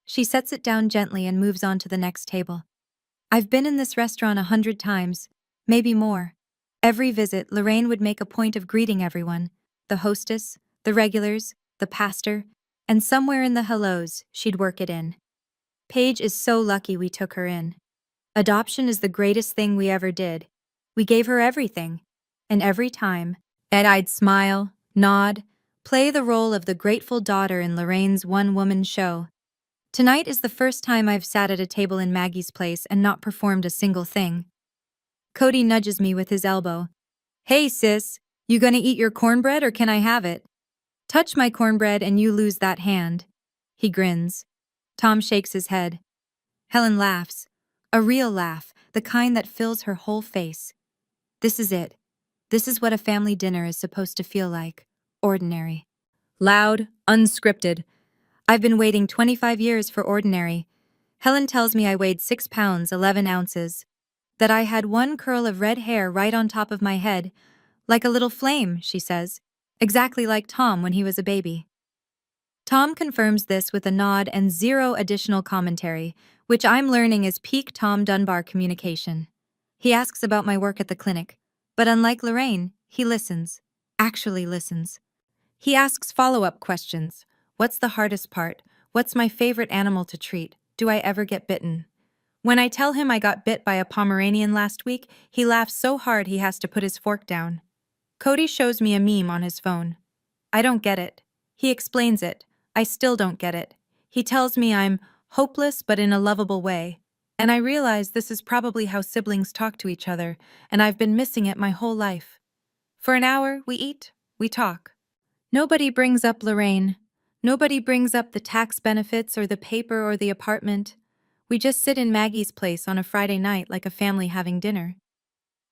Speaker 1: She sets it down gently and moves on to the next table. "I've been in this restaurant 100 times, maybe more. Every visit, Lorraine would make a point of greeting everyone, the hostess, the regulars, the pastor, and somewhere in the hellos, she'd work it in. Paige is so lucky we took her in. Adoption is the greatest thing we ever did. We gave her everything. And every time, I'd smile, nod, play the role of the grateful daughter in Lorraine's one-woman show. Tonight is the first time I've sat at a table in Maggie's place and not performed a single thing." Cody nudges me with his elbow. "Hey, sis, you gonna eat your cornbread or can I have it? Touch my cornbread and you lose that hand." He grins. Tom shakes his head. Helen laughs. A real laugh, the kind that fills her whole face. This is it. This is what a family dinner is supposed to feel like. Ordinary. Loud, unscripted. I've been waiting 25 years for ordinary. Helen tells me I weighed 6 pounds, 11 ounces. That I had one curl of red hair right on top of my head. Like a little flame, she says. Exactly like Tom when he was a baby. Tom confirms this with a nod and zero additional commentary, which I'm learning is peak Tom Dunbar communication. He asks about my work at the clinic, but unlike Lorraine, he listens. Actually listens. He asks follow-up questions. What's the hardest part? What's my favorite animal to treat? Do I ever get bitten? When I tell him I got bit by a Pomeranian last week, he laughs so hard he has to put his fork down. Cody shows me a meme on his phone. I don't get it. He explains it. I still don't get it. He tells me I'm hopeless but in a lovable way. And I realize this is probably how siblings talk to each other, and I've been missing it my whole life. For an hour, we eat, we talk. Nobody brings up Lorraine. Nobody brings up the tax benefits or the paper or the apartment. We just sit in Maggie's place on a Friday night like a family having dinner.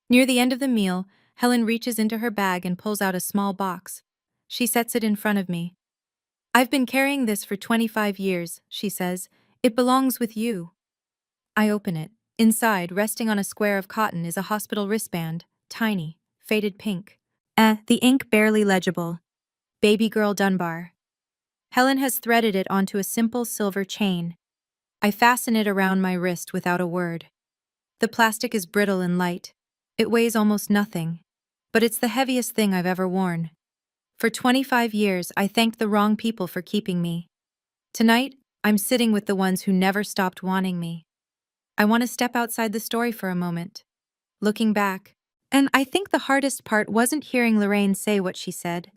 Speaker 1: Near the end of the meal, Helen reaches into her bag and pulls out a small box. She sets it in front of me. "I've been carrying this for 25 years, she says. "It belongs with you." I open it. Inside, resting on a square of cotton, is a hospital wristband, tiny, faded pink. The ink barely legible. Baby Girl Dunbar. Helen has threaded it onto a simple silver chain. I fasten it around my wrist without a word. The plastic is brittle and light. It weighs almost nothing, but it's the heaviest thing I've ever worn. For 25 years, I thanked the wrong people for keeping me. Tonight, I'm sitting with the ones who never stopped wanting me. I want to step outside the story for a moment. Looking back, and I think the hardest part wasn't hearing Lorraine say what she said.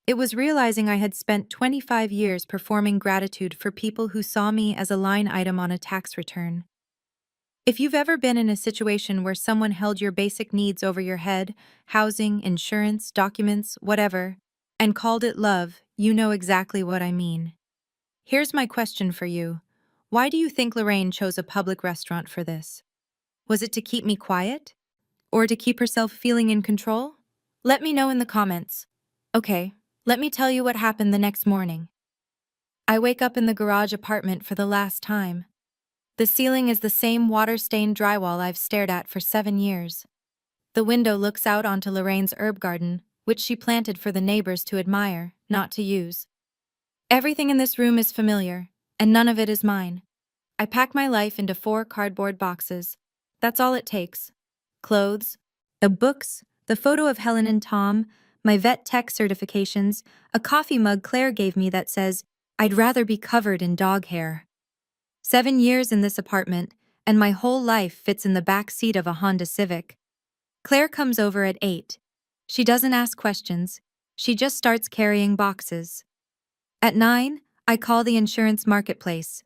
Speaker 1: It was realizing I had spent 25 years performing gratitude for people who saw me as a line item on a tax return. If you've ever been in a situation where someone held your basic needs over your head, housing, insurance, documents, whatever, and called it love, you know exactly what I mean. Here's my question for you. Why do you think Lorraine chose a public restaurant for this? Was it to keep me quiet? Or to keep herself feeling in control? Let me know in the comments. Okay, let me tell you what happened the next morning. I wake up in the garage apartment for the last time. The ceiling is the same water-stained drywall I've stared at for 7 years. The window looks out onto Lorraine's herb garden, which she planted for the neighbors to admire, not to use. Everything in this room is familiar, and none of it is mine. I pack my life into 4 cardboard boxes. That's all it takes. Clothes, the books, the photo of Helen and Tom, my vet tech certifications, a coffee mug Claire gave me that says, "I'd rather be covered in dog hair." 7 years in this apartment, and my whole life fits in the back seat of a Honda Civic. Claire comes over at 8. She doesn't ask questions. She just starts carrying boxes. At 9, I call the insurance marketplace.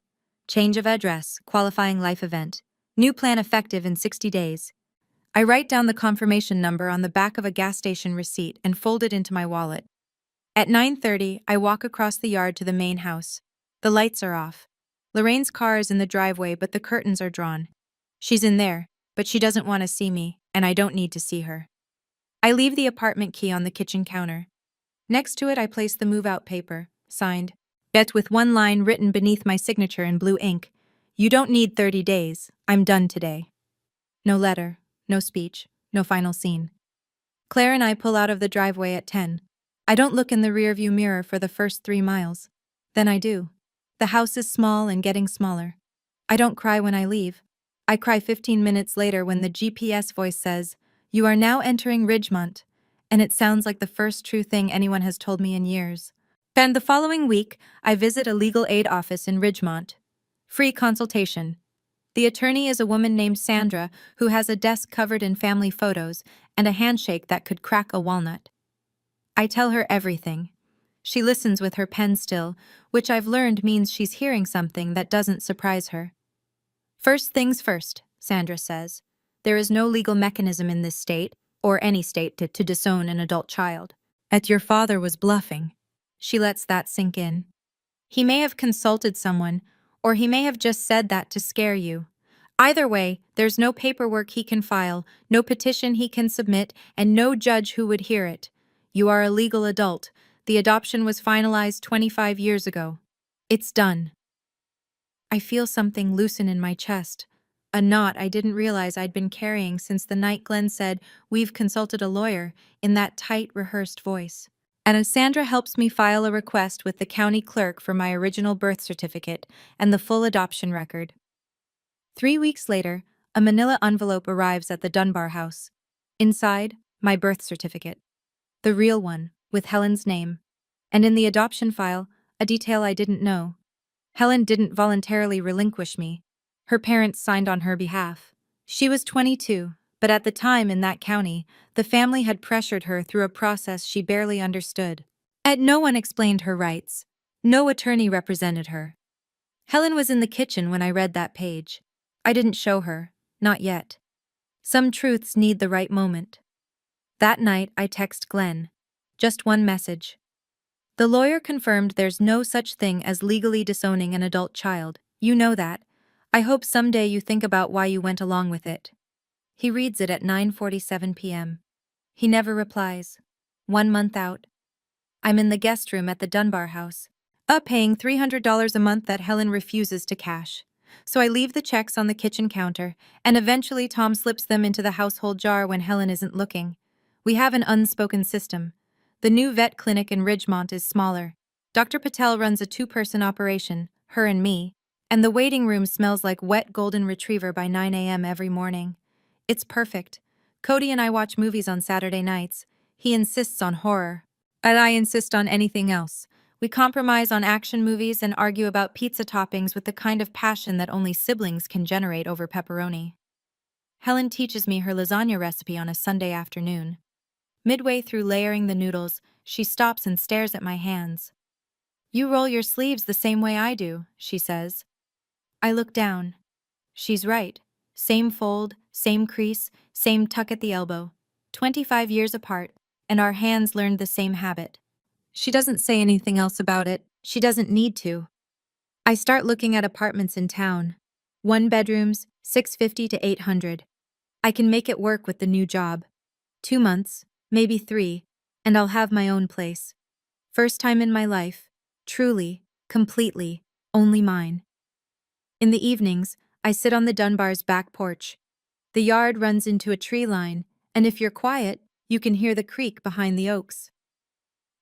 Speaker 1: Change of address, qualifying life event. New plan effective in 60 days. I write down the confirmation number on the back of a gas station receipt and fold it into my wallet. At 9:30, I walk across the yard to the main house. The lights are off. Lorraine's car is in the driveway, but the curtains are drawn. She's in there, but she doesn't want to see me, and I don't need to see her. I leave the apartment key on the kitchen counter. Next to it, I place the move-out paper, signed, Bet with one line written beneath my signature in blue ink. You don't need 30 days. I'm done today. No letter, no speech, no final scene. Claire and I pull out of the driveway at 10. I don't look in the rearview mirror for the first 3 miles. Then I do. The house is small and getting smaller. I don't cry when I leave. I cry 15 minutes later when the GPS voice says, "You are now entering Ridgemont," and it sounds like the first true thing anyone has told me in years. And the following week, I visit a legal aid office in Ridgemont. Free consultation. The attorney is a woman named Sandra who has a desk covered in family photos and a handshake that could crack a walnut. I tell her everything. She listens with her pen still, which I've learned means she's hearing something that doesn't surprise her. First things first, Sandra says. There is no legal mechanism in this state, or any state, to disown an adult child. Your father was bluffing. She lets that sink in. He may have consulted someone, or he may have just said that to scare you. Either way, there's no paperwork he can file, no petition he can submit, and no judge who would hear it. You are a legal adult. The adoption was finalized 25 years ago. It's done. I feel something loosen in my chest, a knot I didn't realize I'd been carrying since the night Glenn said, "We've consulted a lawyer," in that tight, rehearsed voice. And as Sandra helps me file a request with the county clerk for my original birth certificate and the full adoption record. 3 weeks later, a manila envelope arrives at the Dunbar house. Inside, my birth certificate. The real one, with Helen's name. And in the adoption file, a detail I didn't know. Helen didn't voluntarily relinquish me. Her parents signed on her behalf. She was 22, but at the time in that county, the family had pressured her through a process she barely understood. And no one explained her rights. No attorney represented her. Helen was in the kitchen when I read that page. I didn't show her, not yet. Some truths need the right moment. That night, I text Glenn. Just one message. The lawyer confirmed there's no such thing as legally disowning an adult child. You know that. I hope someday you think about why you went along with it. He reads it at 9:47 p.m. He never replies. 1 month out. I'm in the guest room at the Dunbar house, paying $300 a month that Helen refuses to cash. So I leave the checks on the kitchen counter, and eventually Tom slips them into the household jar when Helen isn't looking. We have an unspoken system. The new vet clinic in Ridgemont is smaller. Dr. Patel runs a 2-person operation, her and me, and the waiting room smells like wet golden retriever by 9 a.m. every morning. It's perfect. Cody and I watch movies on Saturday nights. He insists on horror, and I insist on anything else. We compromise on action movies and argue about pizza toppings with the kind of passion that only siblings can generate over pepperoni. Helen teaches me her lasagna recipe on a Sunday afternoon. Midway through layering the noodles, She stops and stares at my hands. You roll your sleeves the same way I do, she says. I look down. She's right. Same fold, same crease, same tuck at the elbow. 25 years apart, and our hands learned the same habit. She doesn't say anything else about it. She doesn't need to. I start looking at apartments in town. 1 bedrooms, 650 to 800. I can make it work with the new job. 2 months, maybe 3, and I'll have my own place. First time in my life. Truly, completely, only mine. In the evenings, I sit on the Dunbar's back porch. The yard runs into a tree line, and if you're quiet, you can hear the creak behind the oaks.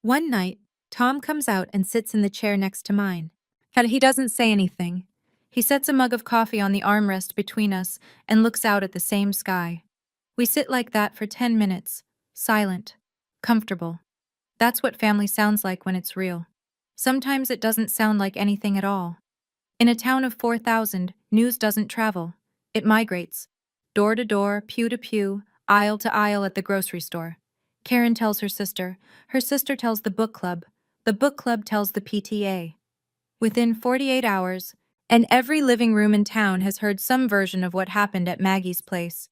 Speaker 1: One night, Tom comes out and sits in the chair next to mine. And he doesn't say anything. He sets a mug of coffee on the armrest between us and looks out at the same sky. We sit like that for 10 minutes, silent, comfortable. That's what family sounds like when it's real. Sometimes it doesn't sound like anything at all. In a town of 4,000, news doesn't travel. It migrates. Door to door, pew to pew, aisle to aisle at the grocery store. Karen tells her sister tells the book club tells the PTA. Within 48 hours, and every living room in town has heard some version of what happened at Maggie's place.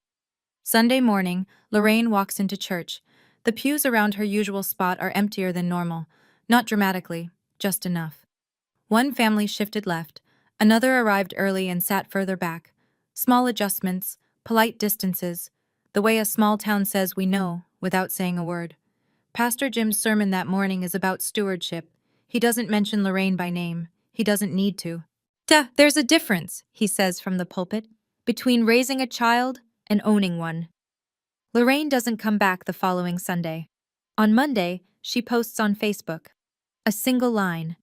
Speaker 1: Sunday morning, Lorraine walks into church. The pews around her usual spot are emptier than normal. Not dramatically, just enough. One family shifted left, another arrived early and sat further back. Small adjustments, polite distances, the way a small town says we know, without saying a word. Pastor Jim's sermon that morning is about stewardship. He doesn't mention Lorraine by name. He doesn't need to. There's a difference, he says from the pulpit, between raising a child and owning one. Lorraine doesn't come back the following Sunday. On Monday, she posts on Facebook. A single line.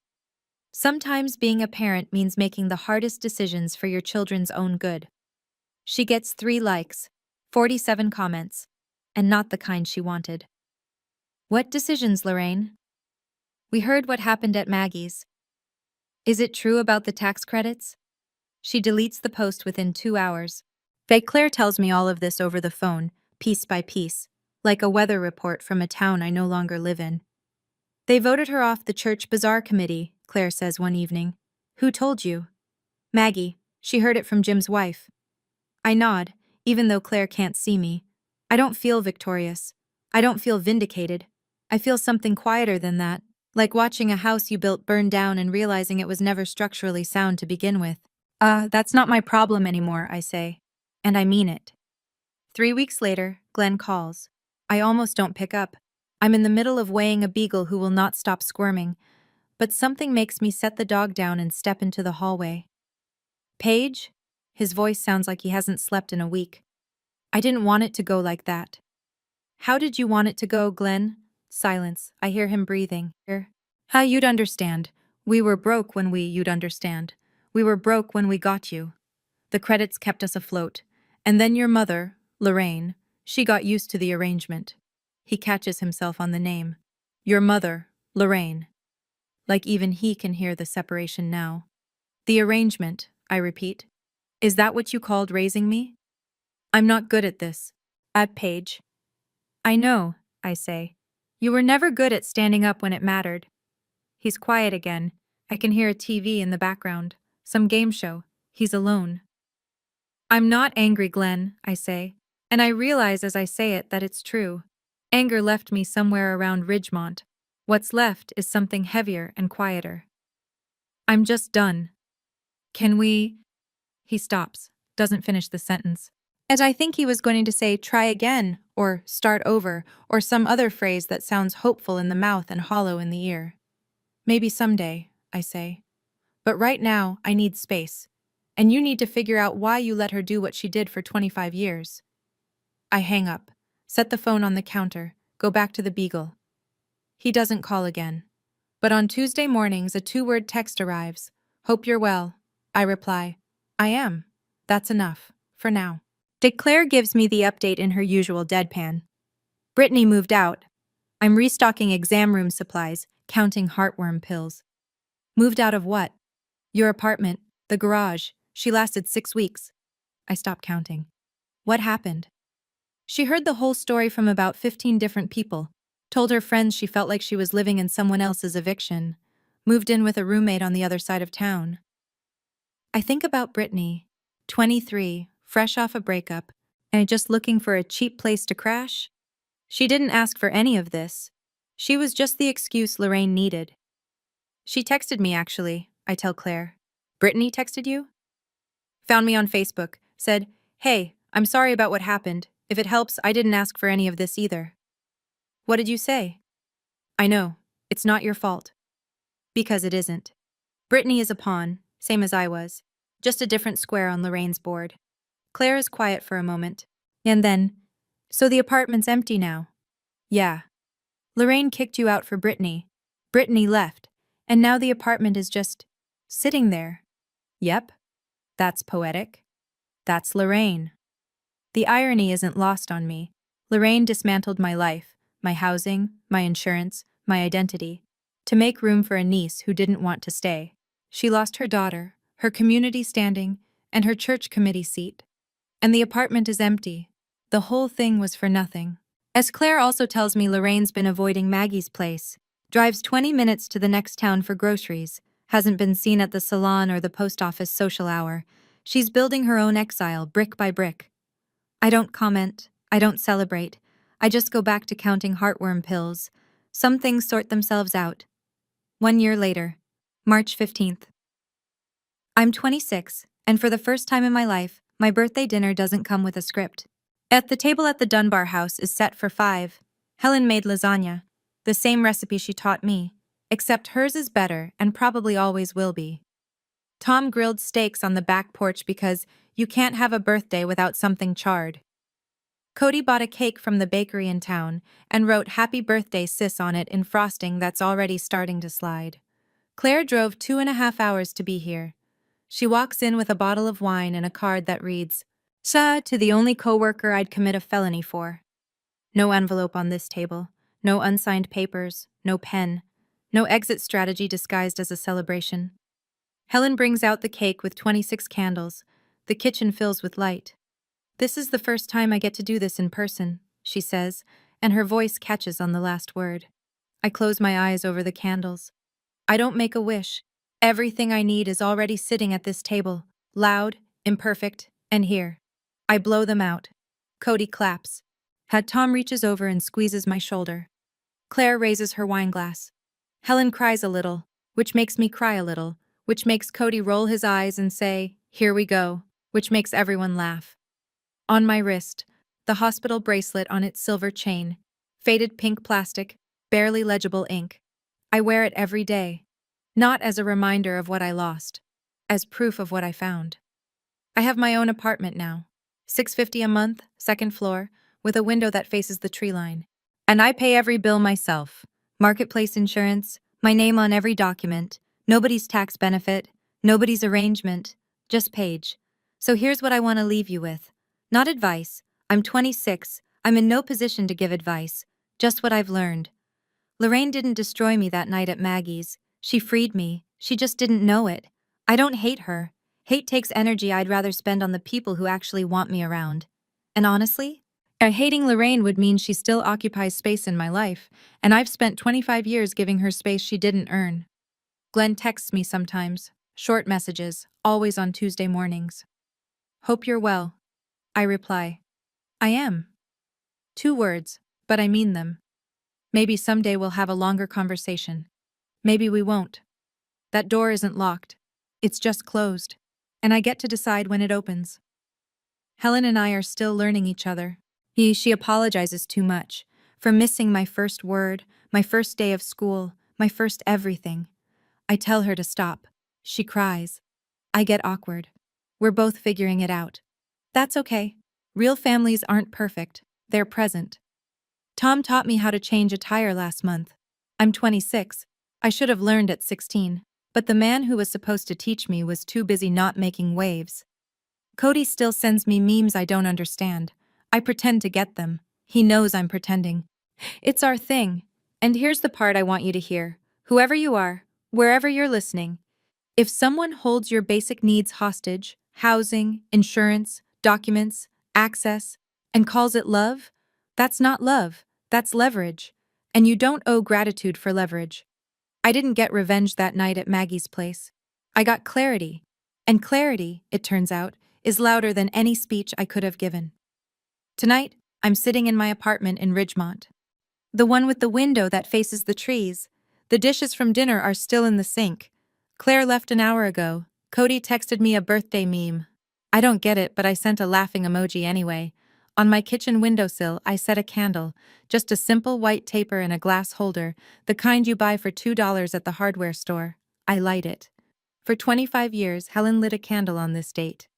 Speaker 1: Sometimes being a parent means making the hardest decisions for your children's own good. She gets 3 likes, 47 comments, and not the kind she wanted. What decisions, Lorraine? We heard what happened at Maggie's. Is it true about the tax credits? She deletes the post within 2 hours. Claire tells me all of this over the phone, piece by piece, like a weather report from a town I no longer live in. They voted her off the church bazaar committee, Claire says one evening. Who told you? Maggie. She heard it from Jim's wife. I nod, even though Claire can't see me. I don't feel victorious. I don't feel vindicated. I feel something quieter than that, like watching a house you built burn down and realizing it was never structurally sound to begin with. That's not my problem anymore, I say. And I mean it. 3 weeks later, Glenn calls. I almost don't pick up. I'm in the middle of weighing a beagle who will not stop squirming, but something makes me set the dog down and step into the hallway. Paige? His voice sounds like he hasn't slept in a week. I didn't want it to go like that. How did you want it to go, Glenn? Silence. I hear him breathing. You'd understand. We were broke when you'd understand. We were broke when we got you. The credits kept us afloat. And then your mother, Lorraine, she got used to the arrangement. He catches himself on the name. Your mother, Lorraine. Like even he can hear the separation now. The arrangement, I repeat. Is that what you called raising me? I'm not good at this. Paige. I know, I say. You were never good at standing up when it mattered. He's quiet again. I can hear a TV in the background. Some game show. He's alone. I'm not angry, Glenn, I say. And I realize as I say it that it's true. Anger left me somewhere around Ridgemont. What's left is something heavier and quieter. I'm just done. Can we? He stops, doesn't finish the sentence. And I think he was going to say try again, or start over, or some other phrase that sounds hopeful in the mouth and hollow in the ear. Maybe someday, I say. But right now, I need space. And you need to figure out why you let her do what she did for 25 years. I hang up, set the phone on the counter, go back to the beagle. He doesn't call again. But on Tuesday mornings, a 2-word text arrives. Hope you're well. I reply, I am. That's enough, for now. Claire gives me the update in her usual deadpan. Brittany moved out. I'm restocking exam room supplies, counting heartworm pills. Moved out of what? Your apartment, the garage. She lasted 6 weeks. I stopped counting. What happened? She heard the whole story from about 15 different people. Told her friends she felt like she was living in someone else's eviction. Moved in with a roommate on the other side of town. I think about Brittany, 23, fresh off a breakup, and just looking for a cheap place to crash. She didn't ask for any of this. She was just the excuse Lorraine needed. She texted me, actually, I tell Claire. Brittany texted you? Found me on Facebook, said, "Hey, I'm sorry about what happened. If it helps, I didn't ask for any of this either." What did you say? I know, it's not your fault. Because it isn't. Brittany is a pawn, same as I was. Just a different square on Lorraine's board. Claire is quiet for a moment. And then, so the apartment's empty now. Yeah. Lorraine kicked you out for Brittany. Brittany left. And now the apartment is just sitting there. Yep. That's poetic. That's Lorraine. The irony isn't lost on me. Lorraine dismantled my life, my housing, my insurance, my identity, to make room for a niece who didn't want to stay. She lost her daughter, her community standing, and her church committee seat. And the apartment is empty. The whole thing was for nothing. As Claire also tells me, Lorraine's been avoiding Maggie's place, drives 20 minutes to the next town for groceries, hasn't been seen at the salon or the post office social hour. She's building her own exile, brick by brick. I don't comment, I don't celebrate. I just go back to counting heartworm pills. Some things sort themselves out. 1 year later, March 15th. I'm 26, and for the first time in my life, my birthday dinner doesn't come with a script. At the table at the Dunbar house is set for 5. Helen made lasagna, the same recipe she taught me, except hers is better and probably always will be. Tom grilled steaks on the back porch because you can't have a birthday without something charred. Cody bought a cake from the bakery in town and wrote "Happy Birthday, Sis" on it in frosting that's already starting to slide. Claire drove 2.5 hours to be here. She walks in with a bottle of wine and a card that reads, "Sa," to the only coworker I'd commit a felony for. No envelope on this table, no unsigned papers, no pen, no exit strategy disguised as a celebration. Helen brings out the cake with 26 candles. The kitchen fills with light. "This is the first time I get to do this in person," she says, and her voice catches on the last word. I close my eyes over the candles. I don't make a wish. Everything I need is already sitting at this table, loud, imperfect, and here. I blow them out. Cody claps. Tom reaches over and squeezes my shoulder. Claire raises her wineglass. Helen cries a little, which makes me cry a little, which makes Cody roll his eyes and say, "Here we go," which makes everyone laugh. On my wrist, the hospital bracelet on its silver chain, faded pink plastic, barely legible ink. I wear it every day, not as a reminder of what I lost, as proof of what I found. I have my own apartment now, $650 a month, second floor, with a window that faces the tree line. And I pay every bill myself. Marketplace insurance, my name on every document, nobody's tax benefit, nobody's arrangement, just Paige. So here's what I want to leave you with. Not advice. I'm 26. I'm in no position to give advice. Just what I've learned. Lorraine didn't destroy me that night at Maggie's. She freed me. She just didn't know it. I don't hate her. Hate takes energy I'd rather spend on the people who actually want me around. And honestly, hating Lorraine would mean she still occupies space in my life, and I've spent 25 years giving her space she didn't earn. Glenn texts me sometimes. Short messages, always on Tuesday mornings. "Hope you're well." I reply, "I am." 2 words, but I mean them. Maybe someday we'll have a longer conversation. Maybe we won't. That door isn't locked. It's just closed. And I get to decide when it opens. Helen and I are still learning each other. She apologizes too much for missing my first word, my first day of school, my first everything. I tell her to stop. She cries. I get awkward. We're both figuring it out. That's okay. Real families aren't perfect. They're present. Tom taught me how to change a tire last month. I'm 26. I should have learned at 16. But the man who was supposed to teach me was too busy not making waves. Cody still sends me memes I don't understand. I pretend to get them. He knows I'm pretending. It's our thing. And here's the part I want you to hear. Whoever you are, wherever you're listening, if someone holds your basic needs hostage, housing, insurance, documents, access, and calls it love, that's not love, that's leverage. And you don't owe gratitude for leverage. I didn't get revenge that night at Maggie's place. I got clarity. And clarity, it turns out, is louder than any speech I could have given. Tonight, I'm sitting in my apartment in Ridgemont. The one with the window that faces the trees. The dishes from dinner are still in the sink. Claire left an hour ago. Cody texted me a birthday meme. I don't get it, but I sent a laughing emoji anyway. On my kitchen windowsill, I set a candle, just a simple white taper in a glass holder, the kind you buy for $2 at the hardware store. I light it. For 25 years, Helen lit a candle on this date.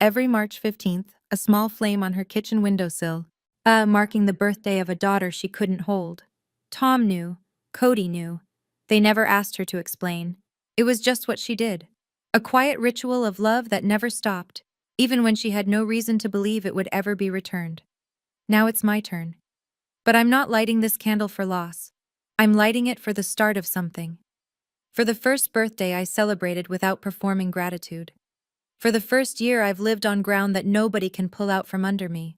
Speaker 1: Every March 15th, a small flame on her kitchen windowsill, marking the birthday of a daughter she couldn't hold. Tom knew. Cody knew. They never asked her to explain. It was just what she did. A quiet ritual of love that never stopped, even when she had no reason to believe it would ever be returned. Now it's my turn. But I'm not lighting this candle for loss. I'm lighting it for the start of something. For the first birthday I celebrated without performing gratitude. For the first year I've lived on ground that nobody can pull out from under me.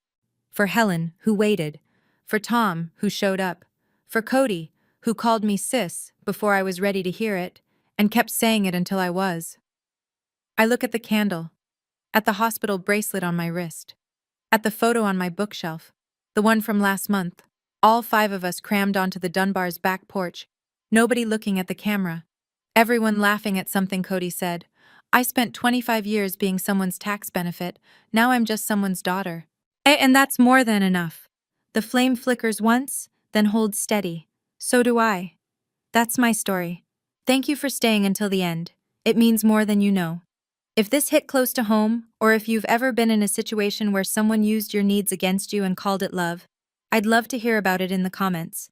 Speaker 1: For Helen, who waited. For Tom, who showed up. For Cody, who called me sis before I was ready to hear it, and kept saying it until I was. I look at the candle, at the hospital bracelet on my wrist, at the photo on my bookshelf, the one from last month, all 5 of us crammed onto the Dunbar's back porch, nobody looking at the camera, everyone laughing at something Cody said. I spent 25 years being someone's tax benefit, now I'm just someone's daughter. And that's more than enough. The flame flickers once, then holds steady. So do I. That's my story. Thank you for staying until the end. It means more than you know. If this hit close to home, or if you've ever been in a situation where someone used your needs against you and called it love, I'd love to hear about it in the comments.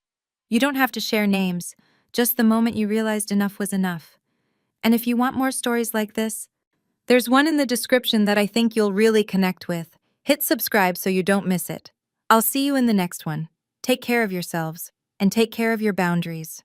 Speaker 1: You don't have to share names, just the moment you realized enough was enough. And if you want more stories like this, there's one in the description that I think you'll really connect with. Hit subscribe so you don't miss it. I'll see you in the next one. Take care of yourselves, and take care of your boundaries.